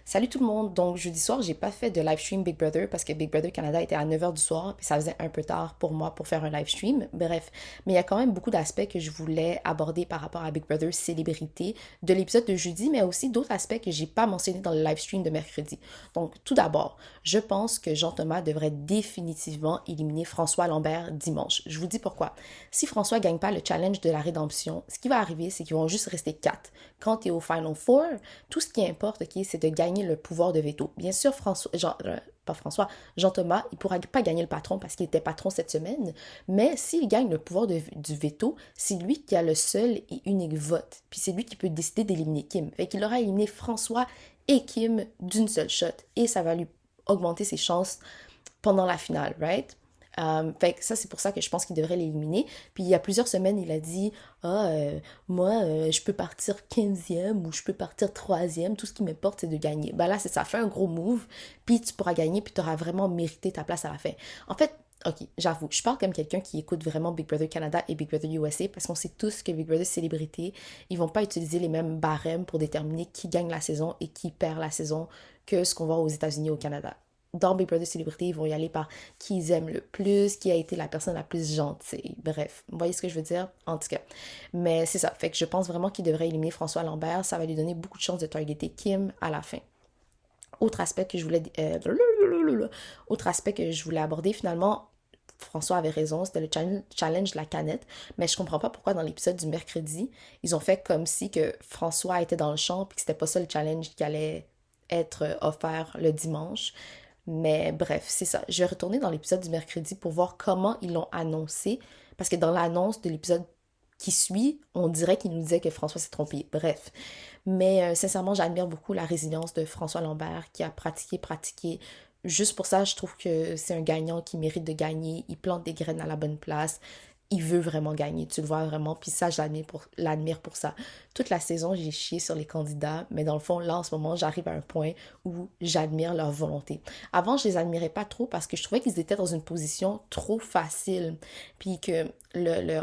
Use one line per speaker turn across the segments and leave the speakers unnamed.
Salut tout le monde. Donc, jeudi soir, j'ai pas fait de live stream Big Brother parce que Big Brother Canada était à 9 h du soir, puis ça faisait un peu tard pour moi pour faire un live stream. Bref, mais il y a quand même beaucoup d'aspects que je voulais aborder par rapport à Big Brother célébrité de l'épisode de jeudi, mais aussi d'autres aspects que j'ai pas mentionnés dans le live stream de mercredi. Donc, tout d'abord, je pense que Jean-Thomas devrait définitivement éliminer François Lambert dimanche. Je vous dis pourquoi. Si François gagne pas le challenge de la rédemption, ce qui va arriver, c'est qu'ils vont juste rester 4. Quand tu es au Final Four, tout ce qui importe, ok, c'est de gagner le pouvoir de veto. Bien sûr, pas François, Jean-Thomas, il ne pourra pas gagner le patron parce qu'il était patron cette semaine, mais s'il gagne le pouvoir du veto, c'est lui qui a le seul et unique vote. Puis c'est lui qui peut décider d'éliminer Kim. Fait qu'il aura éliminé François et Kim d'une seule shot et ça va lui augmenter ses chances pendant la finale, right? Fait que ça, c'est pour ça que je pense qu'il devrait l'éliminer. Puis il y a plusieurs semaines, il a dit ah, moi, je peux partir 15e ou je peux partir 3e. Tout ce qui m'importe, c'est de gagner. Ben là, c'est ça. Fais un gros move, puis tu pourras gagner, puis tu auras vraiment mérité ta place à la fin. En fait, ok, j'avoue, je parle comme quelqu'un qui écoute vraiment Big Brother Canada et Big Brother USA parce qu'on sait tous que Big Brother Célébrité, ils vont pas utiliser les mêmes barèmes pour déterminer qui gagne la saison et qui perd la saison que ce qu'on voit aux États-Unis et au Canada. Dans Big Brother Célébrité, ils vont y aller par qui ils aiment le plus, qui a été la personne la plus gentille. Bref, vous voyez ce que je veux dire? En tout cas. Mais c'est ça. Fait que je pense vraiment qu'il devrait éliminer François Lambert. Ça va lui donner beaucoup de chances de targeter Kim à la fin. Autre aspect que je voulais... autre aspect que je voulais aborder, finalement, François avait raison, c'était le challenge de la canette, mais je comprends pas pourquoi dans l'épisode du mercredi, ils ont fait comme si que François était dans le champ puis que c'était pas ça le challenge qui allait être offert le dimanche. Mais bref, c'est ça. Je vais retourner dans l'épisode du mercredi pour voir comment ils l'ont annoncé. Parce que dans l'annonce de l'épisode qui suit, on dirait qu'il nous disait que François s'est trompé. Bref. Mais sincèrement, j'admire beaucoup la résilience de François Lambert qui a pratiqué. Juste pour ça, je trouve que c'est un gagnant qui mérite de gagner. Il plante des graines à la bonne place. Il veut vraiment gagner, tu le vois vraiment, puis ça, l'admire pour ça. Toute la saison, j'ai chié sur les candidats, mais dans le fond, là, en ce moment, j'arrive à un point où j'admire leur volonté. Avant, je les admirais pas trop parce que je trouvais qu'ils étaient dans une position trop facile, puis que,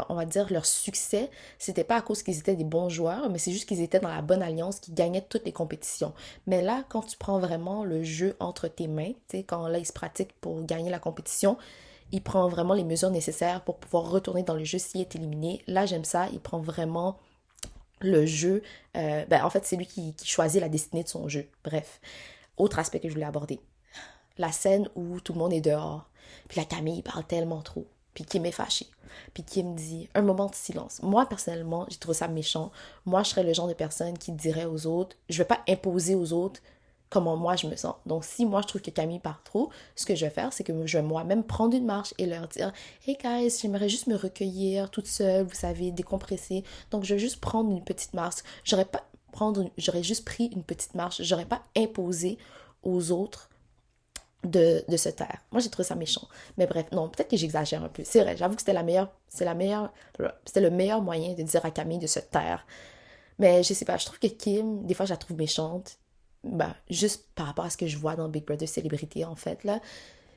on va dire, leur succès, c'était pas à cause qu'ils étaient des bons joueurs, mais c'est juste qu'ils étaient dans la bonne alliance, qui gagnaient toutes les compétitions. Mais là, quand tu prends vraiment le jeu entre tes mains, tu sais, quand là, ils se pratiquent pour gagner la compétition, il prend vraiment les mesures nécessaires pour pouvoir retourner dans le jeu s'il est éliminé. Là, j'aime ça. Il prend vraiment le jeu. En fait, c'est lui qui choisit la destinée de son jeu. Bref. Autre aspect que je voulais aborder. La scène où tout le monde est dehors. Puis la Camille parle tellement trop. Puis qui m'est fâché. Puis qui me dit un moment de silence. Moi, personnellement, j'ai trouvé ça méchant. Moi, je serais le genre de personne qui dirait aux autres, je vais pas imposer aux autres comment moi je me sens. Donc si moi je trouve que Camille part trop, ce que je vais faire, c'est que je vais moi-même prendre une marche et leur dire Hey guys, j'aimerais juste me recueillir toute seule, vous savez, décompresser. Donc je vais juste prendre une petite marche. J'aurais juste pris une petite marche. J'aurais pas imposé aux autres de se taire. Moi, j'ai trouvé ça méchant. Mais bref, non, peut-être que j'exagère un peu. C'est vrai, j'avoue que c'était le meilleur moyen de dire à Camille de se taire. Mais je sais pas, je trouve que Kim, des fois, je la trouve méchante. Bah, juste par rapport à ce que je vois dans Big Brother Célébrité, en fait, là.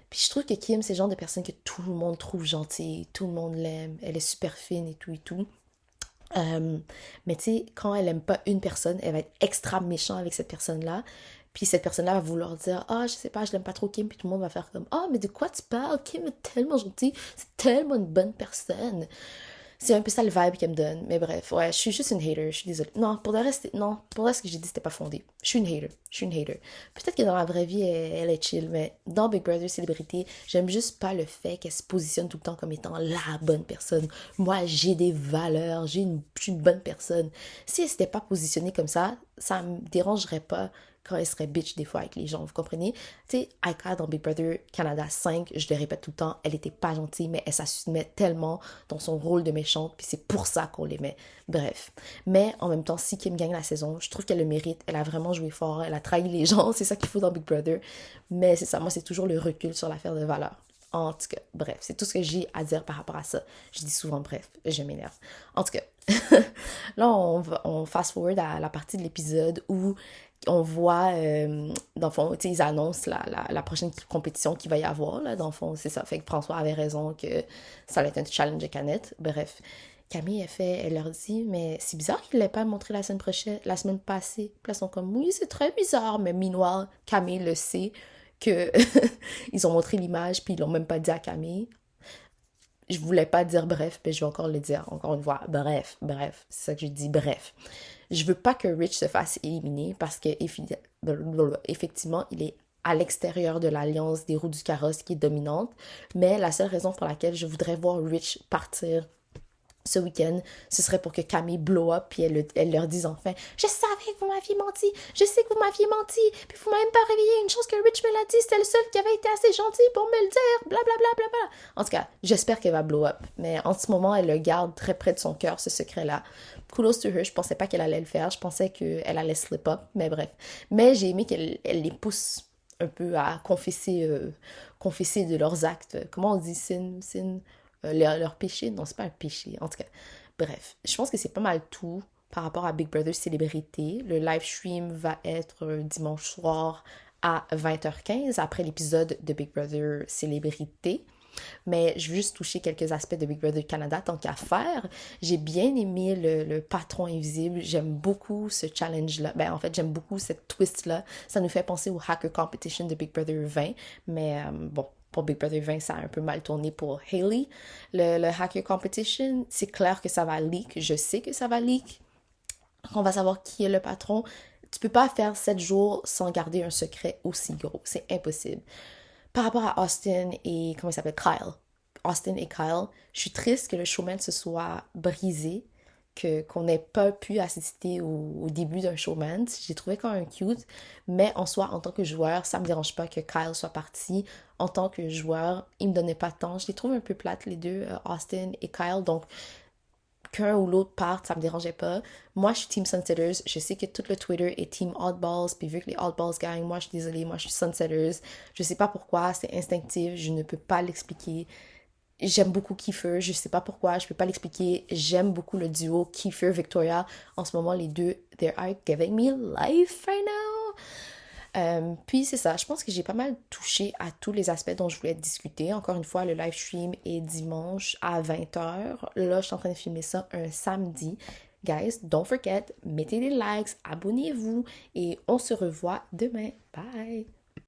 Puis je trouve que Kim, c'est le genre de personne que tout le monde trouve gentille, tout le monde l'aime, elle est super fine et tout et tout. Euh, mais tu sais, quand elle aime pas une personne, elle va être extra méchante avec cette personne-là. Puis cette personne-là va vouloir dire ah, je sais pas, je l'aime pas trop Kim. Puis tout le monde va faire comme ah, mais de quoi tu parles? Kim est tellement gentille, c'est tellement une bonne personne. C'est un peu ça le vibe qu'elle me donne. Mais bref, ouais, je suis juste une hater, je suis désolée. Non, pour le reste, non, pour le reste, ce que j'ai dit, c'était pas fondé. Je suis une hater, je suis une hater. Peut-être que dans la vraie vie, elle est chill, mais dans Big Brother Célébrité, j'aime juste pas le fait qu'elle se positionne tout le temps comme étant la bonne personne. Moi, j'ai des valeurs, je suis une bonne personne. Si elle s'était pas positionnée comme ça me dérangerait pas quand elle serait bitch des fois avec les gens, vous comprenez? Tu sais, Aika dans Big Brother Canada 5, je le répète tout le temps, elle était pas gentille, mais elle s'assumait tellement dans son rôle de méchante, puis c'est pour ça qu'on l'aimait. Bref. Mais en même temps, si Kim gagne la saison, je trouve qu'elle le mérite, elle a vraiment joué fort, elle a trahi les gens, c'est ça qu'il faut dans Big Brother. Mais c'est ça, moi c'est toujours le recul sur l'affaire de valeur. En tout cas, bref, c'est tout ce que j'ai à dire par rapport à ça. Je dis souvent bref, je m'énerve. En tout cas, là, on fast-forward à la partie de l'épisode où on voit, dans le fond, ils annoncent la prochaine compétition qu'il va y avoir, là, dans le fond, c'est ça. Fait que François avait raison que ça allait être un challenge de canette. Bref, Camille, elle leur dit, mais c'est bizarre qu'ils ne l'aient pas montré la semaine passée. Puis là, ils sont comme, oui, c'est très bizarre, mais meanwhile, Camille le sait que ils ont montré l'image, puis ils l'ont même pas dit à Camille. Je voulais pas dire bref, mais je vais encore le dire, encore une fois. Bref, c'est ça que je dis, bref. Je veux pas que Rich se fasse éliminer parce que effectivement, il est à l'extérieur de l'alliance des roues du carrosse qui est dominante, mais la seule raison pour laquelle je voudrais voir Rich partir ce week-end, ce serait pour que Camille blow up puis elle leur dise enfin je savais que vous m'aviez menti, je sais que vous m'aviez menti, puis vous m'avez même pas réveillé, une chose que Rich me l'a dit, c'était le seul qui avait été assez gentil pour me le dire, blablabla. Bla, bla, bla. En tout cas, j'espère qu'elle va blow up, mais en ce moment, elle le garde très près de son cœur, ce secret-là. Kudos to her, je pensais pas qu'elle allait le faire, je pensais qu'elle allait slip up, mais bref. Mais j'ai aimé qu'elle les pousse un peu à confesser de leurs actes. Comment on dit sin leur péché? Non, c'est pas un péché. En tout cas, bref. Je pense que c'est pas mal tout par rapport à Big Brother Célébrité. Le live stream va être dimanche soir à 20h15 après l'épisode de Big Brother Célébrité. Mais je veux juste toucher quelques aspects de Big Brother Canada tant qu'à faire. J'ai bien aimé le patron invisible. J'aime beaucoup ce challenge-là. Ben, en fait, j'aime beaucoup cette twist-là. Ça nous fait penser au Hacker Competition de Big Brother 20. Mais bon, pour Big Brother 20, ça a un peu mal tourné pour Hailey. Le Hacker Competition, c'est clair que ça va leak. Je sais que ça va leak. On va savoir qui est le patron. Tu peux pas faire 7 jours sans garder un secret aussi gros. C'est impossible. Par rapport à Austin et, comment il s'appelle, Kyle. Austin et Kyle, je suis triste que le showman se soit brisé, qu'on n'ait pas pu assister au début d'un showman. J'ai trouvé quand même cute, mais en soi, en tant que joueur, ça me dérange pas que Kyle soit parti. En tant que joueur, il me donnait pas de temps. Je les trouve un peu plates, les deux, Austin et Kyle, donc qu'un ou l'autre parte, ça me dérangeait pas. Moi, je suis Team Sunsetters. Je sais que tout le Twitter est Team Oddballs. Puis vu que les Oddballs gagnent, moi, je suis désolée. Moi, je suis Sunsetters. Je sais pas pourquoi. C'est instinctif. Je ne peux pas l'expliquer. J'aime beaucoup Kiefer. Je sais pas pourquoi. Je peux pas l'expliquer. J'aime beaucoup le duo Kiefer-Victoria. En ce moment, les deux, they are giving me life right now. Puis c'est ça, je pense que j'ai pas mal touché à tous les aspects dont je voulais discuter. Encore une fois, le live stream est dimanche à 20h. Là, je suis en train de filmer ça un samedi. Guys, don't forget, mettez des likes, abonnez-vous et on se revoit demain. Bye!